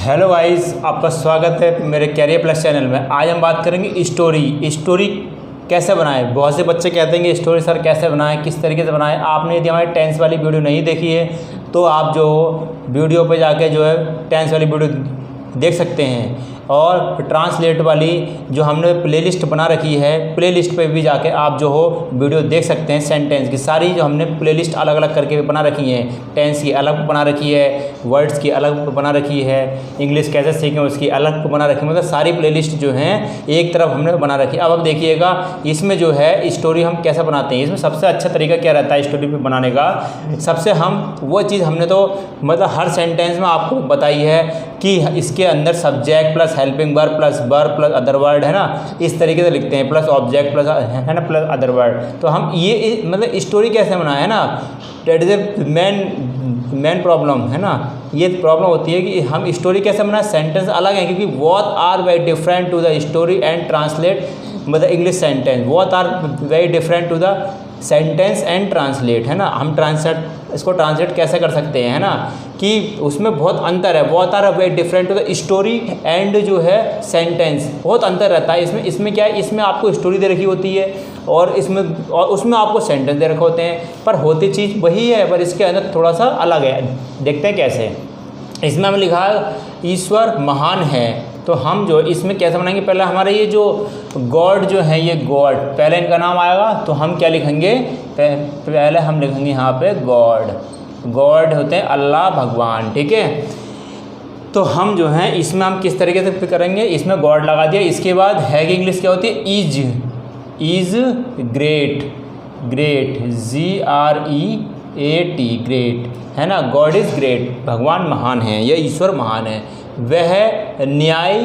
Hello guys, आपका स्वागत है मेरे कैरियर प्लस चैनल में। आज हम बात करेंगे स्टोरी कैसे बनाएं। बहुत से बच्चे कहते हैं कि स्टोरी सर कैसे बनाएं, किस तरीके से बनाएं। आपने यदि हमारी टेंस वाली वीडियो नहीं देखी है तो आप जो वीडियो पे जाके जो है टेंस वाली वीडियो देख सकते हैं, और ट्रांसलेट वाली जो हमने प्लेलिस्ट बना रखी है, प्लेलिस्ट पे भी जाके आप जो हो वीडियो देख सकते हैं। सेंटेंस की सारी जो हमने प्लेलिस्ट अलग अलग करके बना रखी है, टेंस की अलग बना रखी है, वर्ड्स की अलग बना रखी है, इंग्लिश कैसे सीखें उसकी अलग बना रखी है। मतलब सारी प्लेलिस्ट जो हैं एक तरफ हमने बना रखी है। अब देखिएगा इसमें जो है स्टोरी हम कैसे बनाते हैं। इसमें सबसे अच्छा तरीका क्या रहता है स्टोरी पे बनाने का। सबसे हम वो चीज़ हमने तो मतलब हर सेंटेंस में आपको बताई है कि इसके अंदर subject plus helping verb plus other word है ना, इस तरीके से लिखते हैं, प्लस ऑब्जेक्ट प्लस है ना प्लस अदर वर्ड। तो हम ये मतलब स्टोरी कैसे बनाए है ना, that is a main problem है ना। ये प्रॉब्लम होती है कि हम स्टोरी कैसे बनाए। सेंटेंस अलग है क्योंकि both are very different to the story and translate मतलब English sentence, both are very different to the sentence and translate है ना। हम इसको ट्रांसलेट कैसे कर सकते हैं है ना, कि उसमें बहुत अंतर है। Both are very different to the story and जो है सेंटेंस, बहुत अंतर रहता है। इसमें क्या है, इसमें आपको स्टोरी दे रखी होती है और उसमें आपको सेंटेंस दे रखे होते हैं, पर होती चीज़ वही है, पर इसके अंदर थोड़ा सा अलग है। देखते हैं कैसे। इसमें हमें लिखा है ईश्वर महान है, तो हम जो इसमें कैसे बनाएंगे। पहले हमारे ये जो गॉड जो है, ये गॉड पहले इनका नाम आएगा तो हम क्या लिखेंगे, पहले हम लिखेंगे यहाँ पे गॉड होते हैं अल्लाह भगवान, ठीक है। तो हम जो हैं इसमें हम किस तरीके से करेंगे, इसमें गॉड लगा दिया। इसके बाद है कि इंग्लिश क्या होती है, इज ग्रेट GREAT ग्रेट है ना। गॉड इज़ ग्रेट, भगवान महान है या ईश्वर महान है। वह न्यायी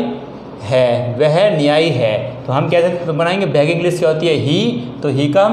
है, तो हम कैसे बनाएंगे। वह इंग्लिश क्या होती है ही, तो ही का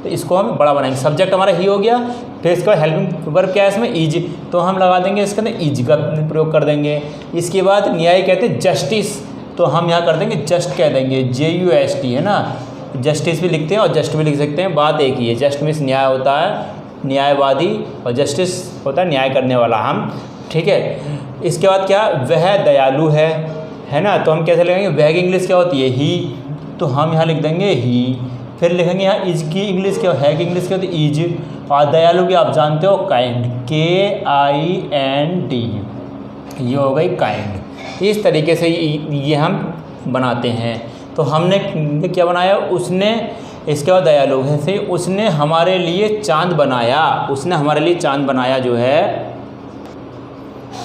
इसको हम बड़ा बनाएंगे। सब्जेक्ट हमारा ही हो गया, फिर इसका हेल्पिंग वर्ब क्या है इसमें इज, तो हम लगा देंगे इसके अंदर इज का प्रयोग कर देंगे। इसके बाद न्याय कहते हैं जस्टिस, तो हम यहाँ कर देंगे जस्ट कह देंगे JUST है ना। जस्टिस भी लिखते हैं और जस्ट भी लिख सकते हैं, बात एक ही है। जस्ट मीन्स न्याय होता है, न्यायवादी, और जस्टिस होता है न्याय करने वाला हम, ठीक है। इसके बाद क्या, वह दयालु है ना, तो हम कैसे लिखेंगे। वह की इंग्लिश क्या होती है ही, तो हम यहाँ लिख देंगे ही। फिर लिखेंगे यहाँ इज की इंग्लिश क्या है, की इंग्लिश क्या होती है इज, और दयालु की आप जानते हो काइंड KIND, ये हो गई काइंड। इस तरीके से ये हम बनाते हैं। तो हमने क्या बनाया, उसने, इसके बाद दयालु है, उसने हमारे लिए चांद बनाया, उसने हमारे लिए चांद बनाया जो है,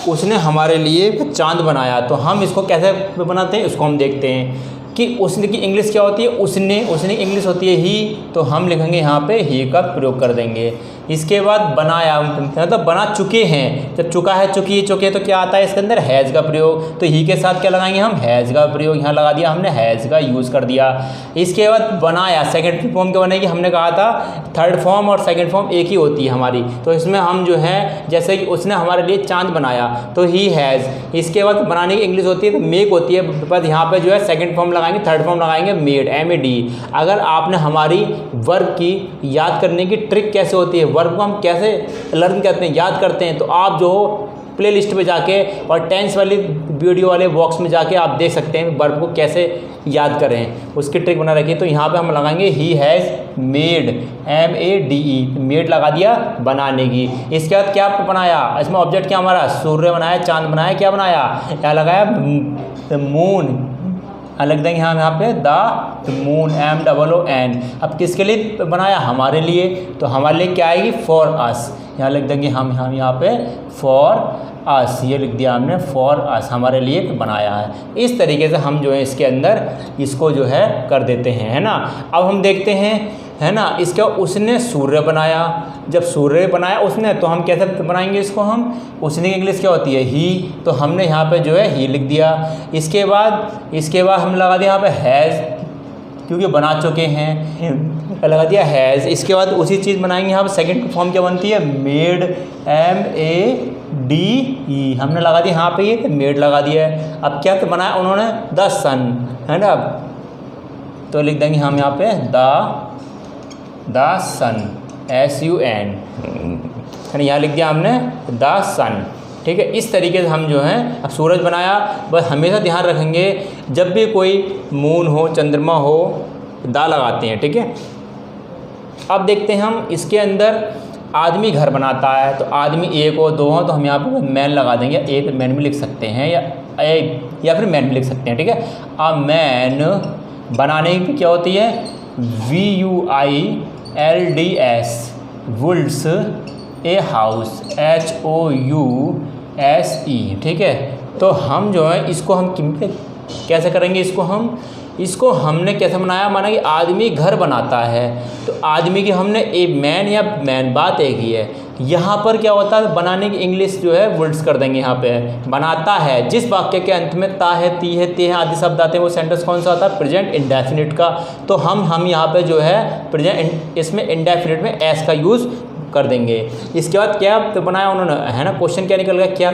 उसने हमारे लिए चांद बनाया। तो हम इसको कैसे बनाते हैं, इसको हम देखते हैं कि उसने की इंग्लिश क्या होती है, उसने की इंग्लिश होती है ही, तो हम लिखेंगे यहाँ पे ही का प्रयोग कर देंगे। इसके बाद बनाया मतलब बना चुके हैं, जब चुका है चुके तो क्या आता है इसके अंदर हैज़ का प्रयोग, तो ही के साथ क्या लगाएंगे हम हैज़ का प्रयोग, यहाँ लगा दिया हमने हैज़ का यूज़ कर दिया। इसके बाद बनाया सेकेंड फॉर्म क्या बनेगी, हमने कहा था थर्ड फॉर्म और सेकेंड फॉर्म एक ही होती है हमारी, तो इसमें हम जो है जैसे कि उसने हमारे लिए चांद बनाया तो ही हैज़। इसके बाद बनाने की इंग्लिश होती है तो मेक होती है, बस यहाँ पर जो है सेकेंड फॉर्म लगाएंगे, थर्ड फॉर्म लगाएंगे मेड MAD। अगर आपने हमारी वर्ब की याद करने की ट्रिक कैसे होती है, वर्ब को हम कैसे लर्न करते हैं, याद करते हैं, तो आप जो प्ले लिस्ट पे जाके और टेंस वाली वीडियो वाले बॉक्स में जाके आप देख सकते हैं वर्ब को कैसे याद करें, उसकी ट्रिक बना रखी है। तो यहाँ पे हम लगाएंगे he has made MADE, made लगा दिया बनाने की। इसके बाद क्या बनाया, इसमें ऑब्जेक्ट क्या हमारा सूर्य बनाया, चांद बनाया, क्या बनाया, क्या लगाया मून, अलग देंगे यहाँ पे द मून MOON। अब किसके लिए बनाया, हमारे लिए, तो हमारे लिए क्या आएगी फॉर अस, यहाँ लिख देंगे हम यहाँ पे फॉर अस, ये लिख दिया हमने फॉर अस, हमारे लिए बनाया है। इस तरीके से हम जो है इसके अंदर इसको जो है कर देते हैं है ना। अब हम देखते हैं है ना, इसके उसने सूर्य बनाया, जब सूर्य बनाया उसने, तो हम कैसे बनाएंगे इसको, हम उसने की इंग्लिश क्या होती है ही, तो हमने यहाँ पे जो है ही लिख दिया। इसके बाद हम लगा दिया यहाँ पे हैज़, क्योंकि बना चुके हैं, लगा दिया हैज़। इसके बाद उसी चीज़ बनाएंगे यहाँ पे सेकेंड फॉर्म क्या बनती है मेड MADE, हमने लगा दिया यहाँ पे ये मेड लगा दिया है। अब क्या बनाया उन्होंने, द सन है ना, तो लिख देंगे हम यहाँ पे द सन SUN, यहाँ लिख दिया हमने द सन, ठीक है। इस तरीके से हम जो है अब सूरज बनाया। बस हमेशा ध्यान रखेंगे जब भी कोई मून हो, चंद्रमा हो, दा लगाते हैं, ठीक है। अब देखते हैं हम इसके अंदर आदमी घर बनाता है, तो आदमी एक हो, दो हो, तो हम यहाँ पर मैन लगा देंगे। एक मैन भी लिख सकते हैं या फिर मैन भी लिख सकते हैं, ठीक है। अब मैन बनाने की क्या होती है, VUILDS, Wolves, a house, HOUSE, ठीक है। तो हम जो है इसको हम कैसे करेंगे, इसको हमने कैसे बनाया, माना कि आदमी घर बनाता है, तो आदमी की हमने एक मैन बात एक ही है। यहाँ पर क्या होता है, बनाने की इंग्लिश जो है वुल्स कर देंगे। यहाँ पे बनाता है, जिस वाक्य के अंत में ता है, ती है, ते है आदि शब्द आते हैं, वो सेंटेंस कौन सा होता है, प्रेजेंट इंडेफिनिट का। तो हम यहाँ पे जो है प्रेजेंट, इसमें इंडेफिनिट में एस का यूज़ कर देंगे। इसके बाद क्या तो बनाया उन्होंने, है ना, क्वेश्चन क्या निकल गया, क्या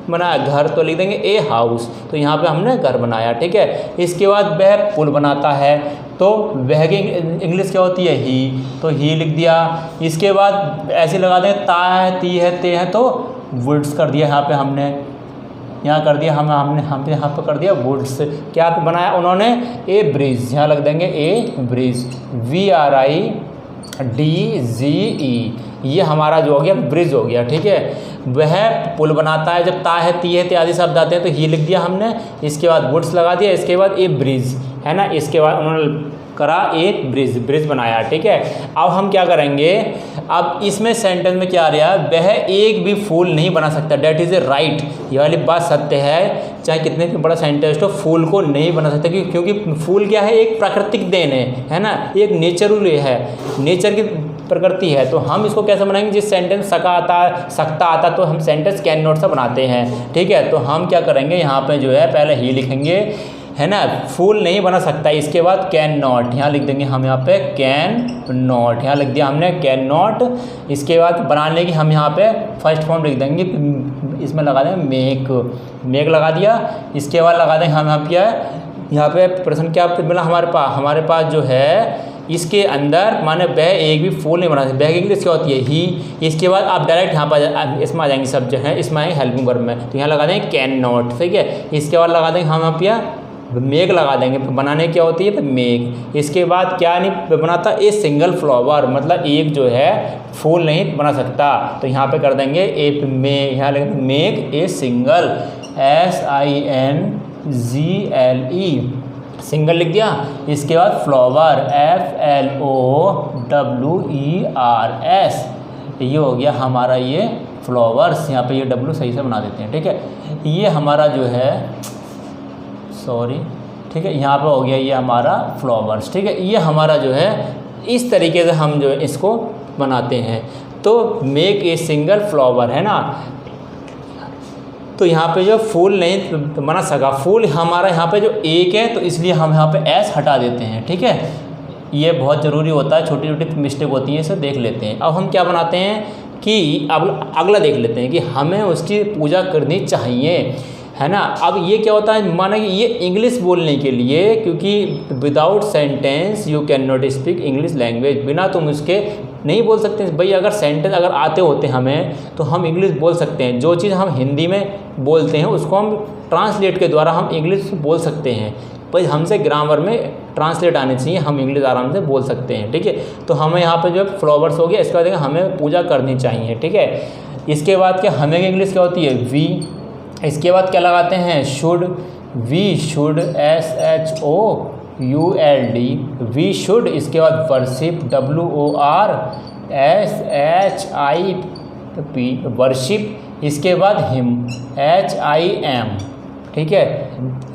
बनाया, घर, तो लिख देंगे ए हाउस, तो यहाँ पे हमने घर बनाया, ठीक है। इसके बाद वह पुल बनाता है, तो वह की इंग्लिश क्या होती है, ही, तो ही लिख दिया। इसके बाद ऐसे लगा देंगे, ता है, ती है, ते है, तो वुड्स कर दिया। यहाँ पे हमने यहाँ कर दिया, हमने यहाँ पे कर दिया वुड्स। क्या बनाया उन्होंने, ए ब्रिज, यहाँ लग देंगे ए ब्रिज, VRIDGE, ये हमारा जो हो गया ब्रिज हो गया, ठीक है। वह पुल बनाता है, जब ता है, ती है, ते आदि शब्द आते हैं, तो ही लिख दिया हमने। इसके बाद वुड्स लगा दिया, इसके बाद ए ब्रिज, है ना। इसके बाद उन्होंने करा एक ब्रिज बनाया, ठीक है। अब हम क्या करेंगे, अब इसमें सेंटेंस में क्या आ रहा है, वह एक भी फूल नहीं बना सकता, डेट इज़ ए राइट, ये वाली बात सत्य है। चाहे कितने भी बड़ा साइंटिस्ट हो, फूल को नहीं बना सकता, क्योंकि फूल क्या है, एक प्राकृतिक देन है ना, एक नेचुरल है, नेचर की प्रकृति है। तो हम इसको कैसे बनाएंगे, जिस सेंटेंस सकता आता तो हम सेंटेंस कैन नॉट से बनाते हैं, ठीक है। तो हम क्या करेंगे, यहाँ पे जो है पहले ही लिखेंगे, है ना, फूल नहीं बना सकता। इसके बाद कैन नॉट, यहाँ लिख देंगे हम, यहाँ पे कैन नॉट, यहाँ लिख दिया हमने कैन नॉट। इसके बाद बनाने की हम यहाँ पे फर्स्ट फॉर्म लिख देंगे, इसमें लगा देंगे मेक लगा दिया। इसके बाद लगा देंगे हम यहाँ पे प्रश्न क्या मिला हमारे पास जो है, इसके अंदर माने वह एक भी फूल नहीं बना सकता, वह की इंग्लिश क्या होती है, ही। इसके बाद आप डायरेक्ट यहाँ पर इसमें आ जाएंगे, सब जो है इसमें आएंगे हेल्पिंग वर्ब में, तो यहाँ लगा देंगे कैन नॉट, ठीक है। इसके बाद लगा देंगे हम यहाँ पे मेक लगा देंगे, बनाने क्या होती है, तो मेक। इसके बाद क्या नहीं बनाता, ए सिंगल फ्लावर, मतलब एक जो है फूल नहीं बना सकता, तो यहाँ पे कर देंगे ए यहाँ लगेंगे make a single, SINGLE, single लिख दिया। इसके बाद फ्लावर, FLOWERS, ये हो गया हमारा ये फ्लावर्स। यहाँ पे ये W सही से बना देते हैं, ठीक है। ये हमारा जो है ठीक है, यहाँ पे हो गया ये हमारा फ्लावर्स, ठीक है। ये हमारा जो है इस तरीके से हम जो है इसको बनाते हैं। तो मेक ए सिंगल फ्लावर, है ना, तो यहाँ पे जो फूल नहीं बना सका, फूल हमारा यहाँ पे जो एक है, तो इसलिए हम यहाँ पे एस हटा देते हैं, ठीक है। ये बहुत ज़रूरी होता है, छोटी छोटी मिस्टेक होती है, इसे देख लेते हैं। अब हम क्या बनाते हैं कि अब अगला देख लेते हैं कि हमें उसकी पूजा करनी चाहिए, है ना। अब ये क्या होता है, माना कि ये इंग्लिश बोलने के लिए, क्योंकि without sentence you can not speak English language, बिना तुम उसके नहीं बोल सकते भाई। अगर सेंटेंस अगर आते होते हमें, तो हम इंग्लिश बोल सकते हैं। जो चीज़ हम हिंदी में बोलते हैं उसको हम ट्रांसलेट के द्वारा हम इंग्लिश बोल सकते हैं। भाई हमसे ग्रामर में ट्रांसलेट आने चाहिए, हम इंग्लिश आराम से बोल सकते हैं, ठीक है। तो हमें यहाँ पे जो है फ्लावर्स हो गया, इसके बाद हमें पूजा करनी चाहिए, ठीक है। इसके बाद क्या हमें इंग्लिश क्या होती है, वी। इसके बाद क्या लगाते हैं, should, we should, SHOULD, we should. इसके बाद वर्शिप, WORSHIP, वर्शिप। इसके बाद हिम, HIM, ठीक है।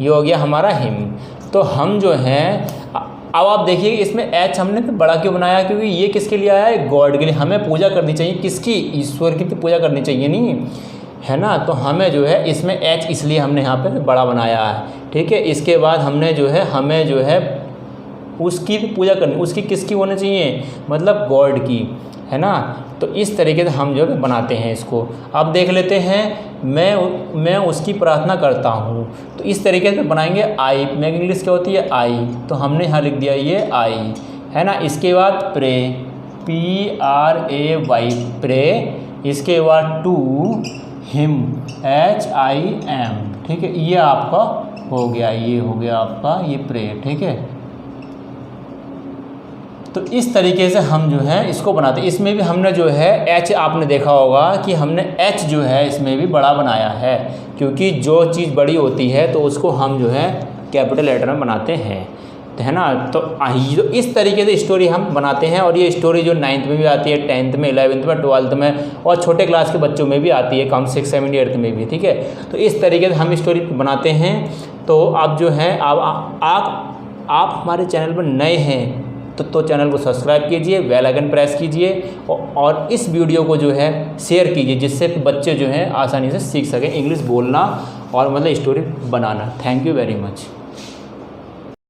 ये हो गया हमारा हिम। तो हम जो हैं, अब आप देखिए इसमें एच हमने बड़ा क्यों बनाया, क्योंकि ये किसके लिए आया है, गॉड के लिए। हमें पूजा करनी चाहिए, किसकी, ईश्वर की तो पूजा करनी चाहिए नहीं, है ना। तो हमें जो है इसमें एच इसलिए हमने यहाँ पे बड़ा बनाया है, ठीक है। इसके बाद हमने जो है हमें जो है उसकी भी पूजा करनी, उसकी किसकी होनी चाहिए, मतलब गॉड की, है ना। तो इस तरीके से हम जो है बनाते हैं इसको। अब देख लेते हैं, मैं उसकी प्रार्थना करता हूँ, तो इस तरीके से बनाएंगे। आई, मैं इंग्लिश क्या होती है, आई, तो हमने यहाँ लिख दिया ये आई, है ना। इसके बाद प्रे, PRAY, प्रे। इसके बाद टू, हिम, HIM, ठीक है। ये आपका हो गया, ये हो गया आपका ये प्रे, ठीक है। तो इस तरीके से हम जो है इसको बनाते हैं। इसमें भी हमने जो है H, आपने देखा होगा कि हमने H जो है इसमें भी बड़ा बनाया है, क्योंकि जो चीज़ बड़ी होती है तो उसको हम जो है कैपिटल लेटर में बनाते हैं, तो है ना। तो इस तरीके से स्टोरी हम बनाते हैं, और ये स्टोरी जो 9th में भी आती है, 10th में, 11th में, 12th में, और छोटे क्लास के बच्चों में भी आती है, कम 6, 7, 8th में भी, ठीक है। तो इस तरीके से हम स्टोरी बनाते हैं। तो आप जो है आप हमारे चैनल पर नए हैं तो चैनल को सब्सक्राइब कीजिए, बेल आइकन प्रेस कीजिए, और इस वीडियो को जो है शेयर कीजिए, जिससे बच्चे जो हैं आसानी से सीख सकें इंग्लिश बोलना और मतलब story banana. Thank you very much.